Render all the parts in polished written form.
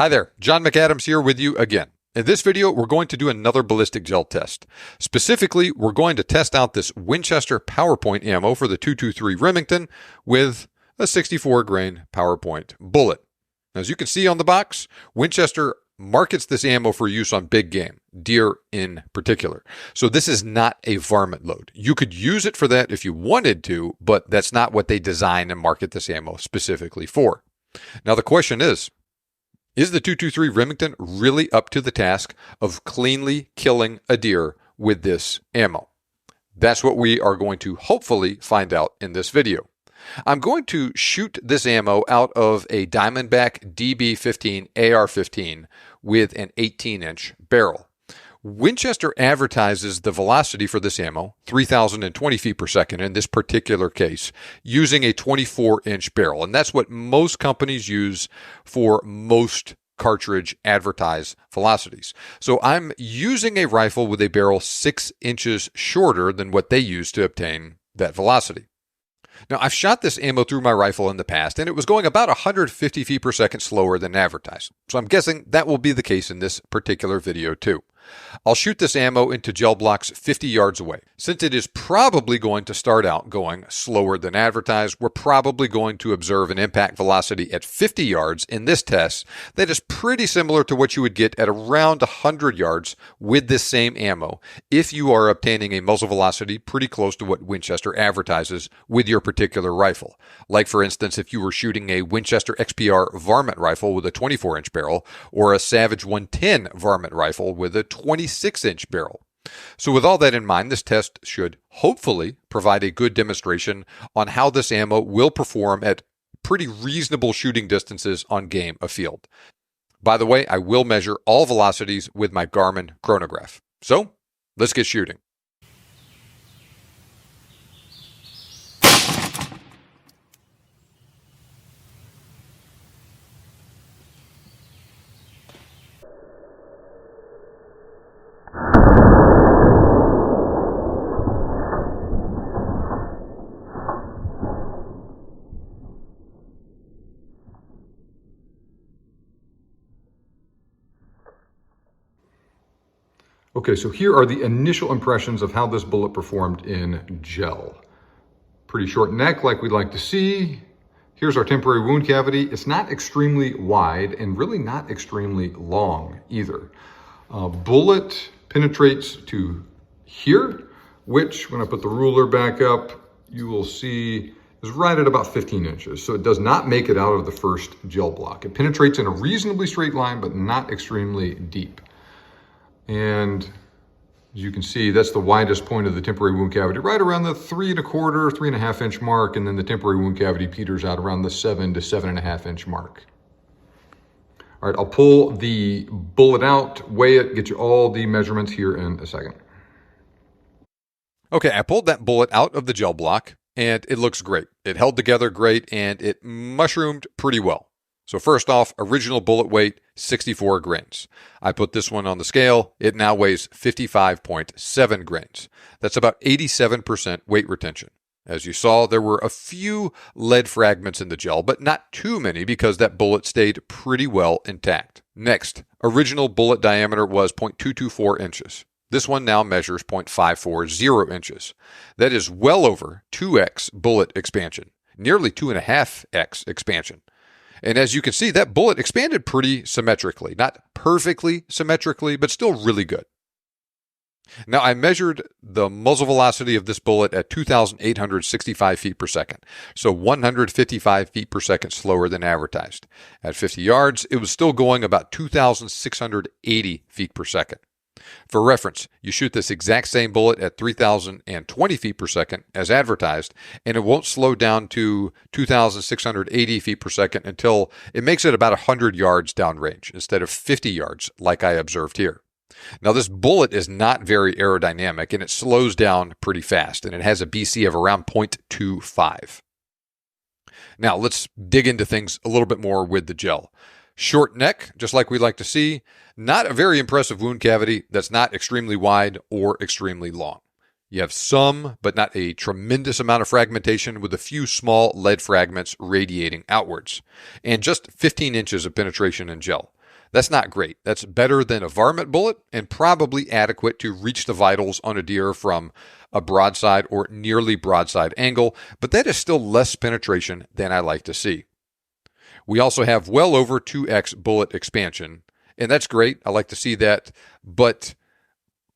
Hi there, John McAdams here with you again. In this video, we're going to do another ballistic gel test. Specifically, we're going to test out this Winchester Power Point ammo for the 223 Remington with a 64 grain Power Point bullet. As you can see on the box, Winchester markets this ammo for use on big game, deer in particular. So this is not a varmint load. You could use it for that if you wanted to, but that's not what they design and market this ammo specifically for. Now the question is the 223 Remington really up to the task of cleanly killing a deer with this ammo? That's what we are going to hopefully find out in this video. I'm going to shoot this ammo out of a Diamondback DB15 AR-15 with an 18-inch barrel. Winchester advertises the velocity for this ammo, 3,020 feet per second in this particular case, using a 24-inch barrel. And that's what most companies use for most cartridge advertised velocities. So I'm using a rifle with a barrel 6 inches shorter than what they use to obtain that velocity. Now, I've shot this ammo through my rifle in the past, and it was going about 150 feet per second slower than advertised. So I'm guessing that will be the case in this particular video too. I'll shoot this ammo into gel blocks 50 yards away. Since it is probably going to start out going slower than advertised, we're probably going to observe an impact velocity at 50 yards in this test that is pretty similar to what you would get at around 100 yards with this same ammo if you are obtaining a muzzle velocity pretty close to what Winchester advertises with your particular rifle. Like for instance, if you were shooting a Winchester XPR varmint rifle with a 24-inch barrel or a Savage 110 varmint rifle with a 26-inch barrel. So with all that in mind, this test should hopefully provide a good demonstration on how this ammo will perform at pretty reasonable shooting distances on game afield. By the way, I will measure all velocities with my Garmin chronograph. So let's get shooting. Okay, so here are the initial impressions of how this bullet performed in gel. Pretty short neck like we'd like to see. Here's our temporary wound cavity. It's not extremely wide and really not extremely long either. Bullet penetrates to here, which when I put the ruler back up, you will see is right at about 15 inches. So it does not make it out of the first gel block. It penetrates in a reasonably straight line, but not extremely deep. And as you can see, that's the widest point of the temporary wound cavity, right around the 3 1/4, 3.5 inch mark. And then the temporary wound cavity peters out around the 7 to 7.5 inch mark. All right, I'll pull the bullet out, weigh it, get you all the measurements here in a second. Okay, I pulled that bullet out of the gel block and it looks great. It held together great and it mushroomed pretty well. So first off, original bullet weight, 64 grains. I put this one on the scale. It now weighs 55.7 grains. That's about 87% weight retention. As you saw, there were a few lead fragments in the gel, but not too many because that bullet stayed pretty well intact. Next, original bullet diameter was 0.224 inches. This one now measures 0.540 inches. That is well over 2x bullet expansion, nearly 2.5x expansion. And as you can see, that bullet expanded pretty symmetrically. Not perfectly symmetrically, but still really good. Now, I measured the muzzle velocity of this bullet at 2,865 feet per second, so 155 feet per second slower than advertised. At 50 yards, it was still going about 2,680 feet per second. For reference, you shoot this exact same bullet at 3,020 feet per second as advertised, and it won't slow down to 2,680 feet per second until it makes it about 100 yards downrange instead of 50 yards like I observed here. Now, this bullet is not very aerodynamic, and it slows down pretty fast, and it has a BC of around 0.25. Now, let's dig into things a little bit more with the gel. Short neck, just like we like to see. Not a very impressive wound cavity that's not extremely wide or extremely long. You have some, but not a tremendous amount of fragmentation with a few small lead fragments radiating outwards, and just 15 inches of penetration in gel. That's not great. That's better than a varmint bullet and probably adequate to reach the vitals on a deer from a broadside or nearly broadside angle, but that is still less penetration than I like to see. We also have well over 2x bullet expansion, and that's great. I like to see that, but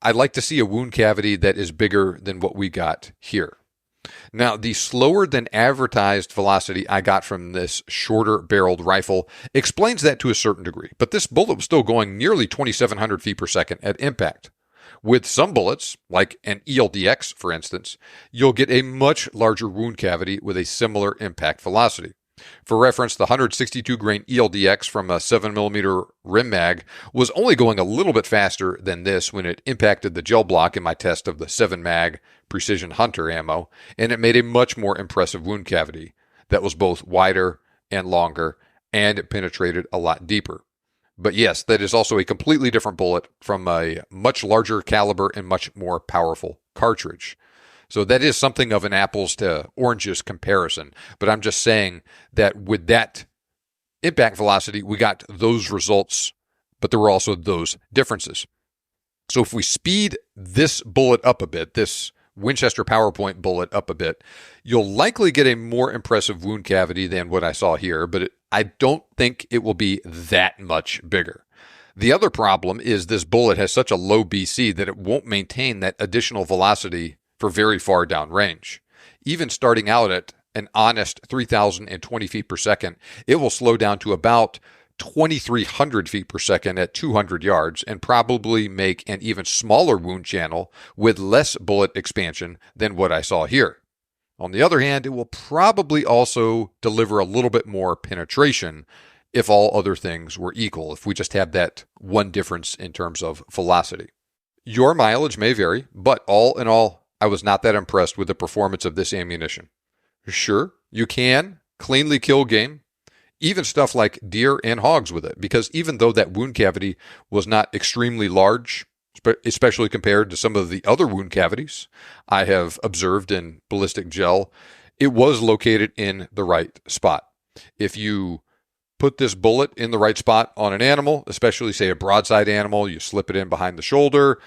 I'd like to see a wound cavity that is bigger than what we got here. Now, the slower than advertised velocity I got from this shorter barreled rifle explains that to a certain degree, but this bullet was still going nearly 2,700 feet per second at impact. With some bullets, like an ELDX for instance, you'll get a much larger wound cavity with a similar impact velocity. For reference, the 162 grain ELDX from a 7mm rim mag was only going a little bit faster than this when it impacted the gel block in my test of the 7 mag Precision Hunter ammo, and it made a much more impressive wound cavity that was both wider and longer, and it penetrated a lot deeper. But yes, that is also a completely different bullet from a much larger caliber and much more powerful cartridge. So that is something of an apples to oranges comparison. But I'm just saying that with that impact velocity, we got those results, but there were also those differences. So if we speed this bullet up a bit, this Winchester Power Point bullet up a bit, you'll likely get a more impressive wound cavity than what I saw here, but I don't think it will be that much bigger. The other problem is this bullet has such a low BC that it won't maintain that additional velocity for very far down range. Even starting out at an honest 3,020 feet per second, it will slow down to about 2,300 feet per second at 200 yards and probably make an even smaller wound channel with less bullet expansion than what I saw here. On the other hand, it will probably also deliver a little bit more penetration if all other things were equal, if we just have that one difference in terms of velocity. Your mileage may vary, but all in all, I was not that impressed with the performance of this ammunition. Sure, you can cleanly kill game, even stuff like deer and hogs with it, because even though that wound cavity was not extremely large, especially compared to some of the other wound cavities I have observed in ballistic gel, it was located in the right spot. If you put this bullet in the right spot on an animal, especially say a broadside animal, you slip it in behind the shoulder,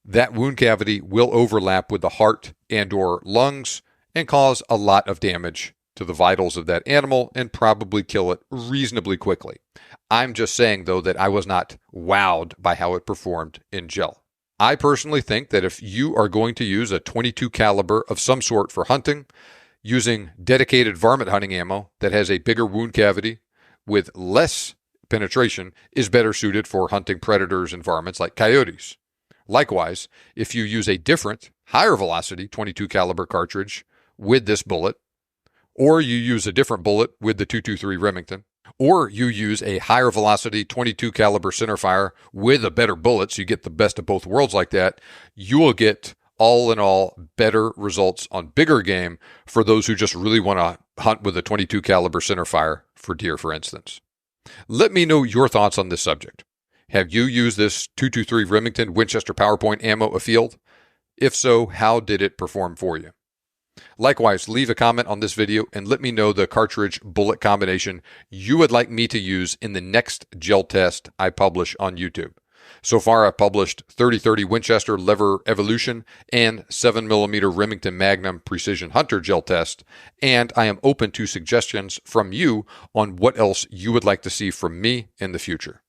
that wound cavity will overlap with the heart and or lungs and cause a lot of damage to the vitals of that animal and probably kill it reasonably quickly. I'm just saying, though, that I was not wowed by how it performed in gel. I personally think that if you are going to use a .22 caliber of some sort for hunting, using dedicated varmint hunting ammo that has a bigger wound cavity with less penetration is better suited for hunting predators and varmints like coyotes. Likewise, if you use a different, higher velocity .22 caliber cartridge with this bullet, or you use a different bullet with the 223 Remington, or you use a higher velocity .22 caliber centerfire with a better bullet, so you get the best of both worlds like that, you will get, all in all, better results on bigger game for those who just really want to hunt with a .22 caliber centerfire for deer, for instance. Let me know your thoughts on this subject. Have you used this 223 Remington Winchester Power Point ammo afield? If so, how did it perform for you? Likewise, leave a comment on this video and let me know the cartridge bullet combination you would like me to use in the next gel test I publish on YouTube. So far, I've published 30-30 Winchester Lever Evolution and 7mm Remington Magnum Precision Hunter gel test, and I am open to suggestions from you on what else you would like to see from me in the future.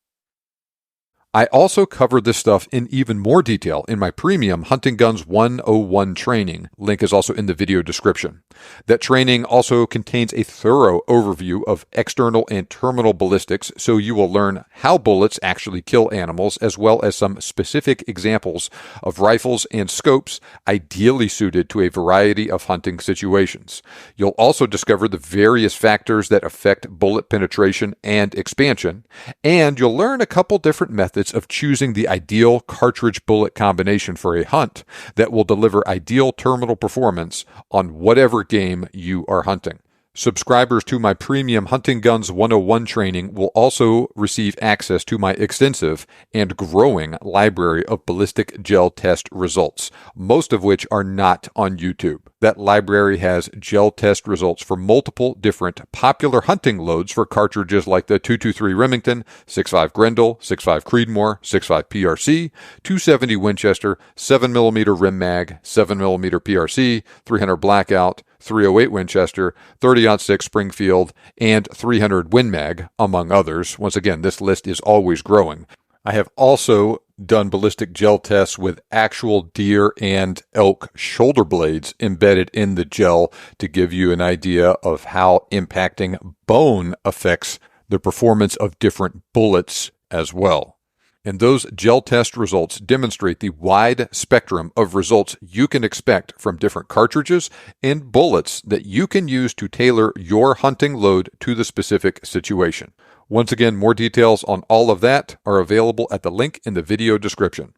I also covered this stuff in even more detail in my premium Hunting Guns 101 training. Link is also in the video description. That training also contains a thorough overview of external and terminal ballistics, so you will learn how bullets actually kill animals, as well as some specific examples of rifles and scopes ideally suited to a variety of hunting situations. You'll also discover the various factors that affect bullet penetration and expansion, and you'll learn a couple different methods of choosing the ideal cartridge bullet combination for a hunt that will deliver ideal terminal performance on whatever game you are hunting. Subscribers to my Premium Hunting Guns 101 training will also receive access to my extensive and growing library of ballistic gel test results, most of which are not on YouTube. That library has gel test results for multiple different popular hunting loads for cartridges like the 223 Remington, 6.5 Grendel, 6.5 Creedmoor, 6.5 PRC, 270 Winchester, 7mm Rim Mag, 7mm PRC, 300 Blackout, 308 Winchester, 30-06 Springfield, and 300 Win Mag, among others. Once again, this list is always growing. I have also done ballistic gel tests with actual deer and elk shoulder blades embedded in the gel to give you an idea of how impacting bone affects the performance of different bullets as well. And those gel test results demonstrate the wide spectrum of results you can expect from different cartridges and bullets that you can use to tailor your hunting load to the specific situation. Once again, more details on all of that are available at the link in the video description.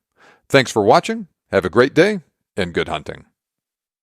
Thanks for watching, have a great day, and good hunting.